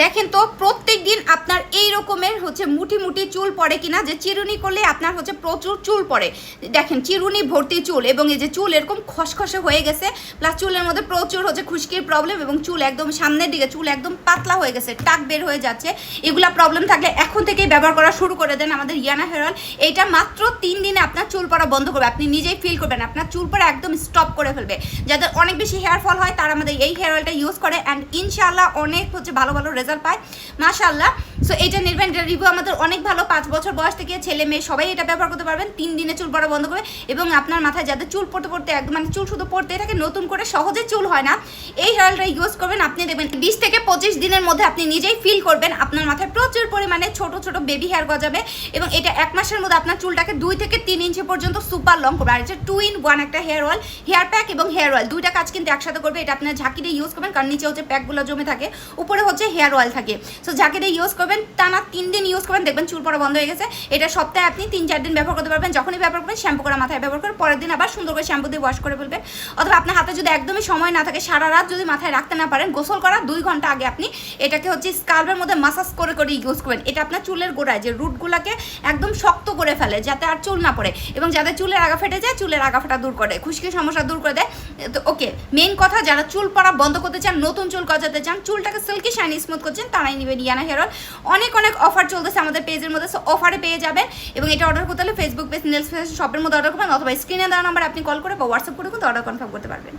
দেখেন তো প্রত্যেক দিন আপনার এই রকমের হচ্ছে মুঠি মুঠি চুল পড়ে কিনা, যে চিরুনি করলে আপনার হচ্ছে প্রচুর চুল পড়ে। দেখেন চিরুনি ভর্তি চুল, এবং এই যে চুল এরকম খসখসে হয়ে গেছে, প্লাস চুলের মধ্যে প্রচুর হচ্ছে খুশকির প্রবলেম, এবং চুল একদম সামনের দিকে চুল একদম পাতলা হয়ে গেছে, টাক বের হয়ে যাচ্ছে। এগুলা প্রবলেম থাকলে এখন থেকেই ব্যবহার করা শুরু করে দেন আমাদের ইয়ানা হেয়ার অয়েল। এইটা মাত্র 3 দিনে আপনার চুল পড়া বন্ধ করবে, আপনি নিজেই ফিল করবেন আপনার চুল পড়া একদম স্টপ করে ফেলবে। যাদের অনেক বেশি হেয়ার ফল হয় তারা আমাদের এই হেয়ার অয়েলটা ইউজ করে, অ্যান্ড ইনশাআল্লাহ অনেক হচ্ছে ভালো ভালো রেজাল্ট পায়, মাশাআল্লাহ। সো এটা নেবেন, এটা রিভিউ আমাদের অনেক ভালো, 5 বছর বয়স থেকে ছেলে মেয়ে সবাই এটা ব্যবহার করতে পারবেন। 3 দিনে চুল পড়া বন্ধ করবে, এবং আপনার মাথায় যাদের চুল পড়তে পড়তে একদম মানে চুল শুধু পড়তে থাকে, নতুন করে সহজে চুল হয় না, এই হেয়ার অয়েলটা ইউজ করবেন, আপনি দেখবেন 20 থেকে 25 দিনের মধ্যে আপনি নিজেই ফিল করবেন আপনার মাথায় প্রচুর পরিমাণে ছোট ছোট বেবি হেয়ার গজাবে, এবং এটা 1 মাসের মধ্যে আপনার চুলটাকে 2 থেকে 3 ইঞ্চি পর্যন্ত সুপার লং করবে। আর এটা 2 in 1 একটা হেয়ার অয়েল, হেয়ার প্যাক এবং হেয়ার অয়েল দুইটা কাজ কিন্তু একসাথে করবে। এটা আপনার ঝাঁকি দিয়ে ইউজ করবেন, কারণ নিচে হচ্ছে প্যাকগুলো জমে থাকে, উপরে হচ্ছে হেয়ার অয়েল থাকে। সো ঝাঁকি দিয়ে ইউজ করবেন, টানা 3 দিন ইউজ করবেন, দেখবেন চুল পড়া বন্ধ হয়ে গেছে। এটা সপ্তাহে আপনি 3-4 দিন ব্যবহার করতে পারবেন। যখনই ব্যবহার করবেন শ্যাম্পু করা মাথায় ব্যবহার করে পরের দিন আবার সুন্দর করে শ্যাম্পু দিয়ে ওয়াশ করে ফেলবেন। অথবা আপনার হাতে যদি একদমই সময় না থাকে, সারা রাত যদি মাথায় রাখতে না পারেন, গোসল করা 2 ঘন্টা আগে আপনি এটাকে হচ্ছে স্কাল্পের মধ্যে মাসাজ করে করে ইউজ করবেন। এটা আপনার চুলের গোড়ায় যে রুটগুলোকে একদম শক্ত করে ফেলে, যাতে আর চুল না পড়ে, এবং যাদের চুলের আগা ফেটে যায় চুলের আগা ফাটা দূর করে, খুশকির সমস্যা দূর করে দেয়। তো ওকে, মেইন কথা, যারা চুল পড়া বন্ধ করতে চান, নতুন চুল গজাতে চান, চুলটাকে সিল্কি শাইনি স্মুথ করছেন, তারাই নেবেন ইয়ানা হেয়ার অয়েল। অনেক অনেক অফার চলতেছে আমাদের পেজের মধ্যে, সো অফারে পেয়ে যাবেন। এবং এটা অর্ডার করতে হলে ফেসবুক পেজ, নেলস ফ্যাশন শপের মধ্যে অর্ডার করবেন, অথবা স্ক্রিনে দেওয়া নাম্বার আপনি কল করে বা হোয়াটসঅ্যাপ করে কিন্তু অর্ডার কনফার্ম করতে পারবেন।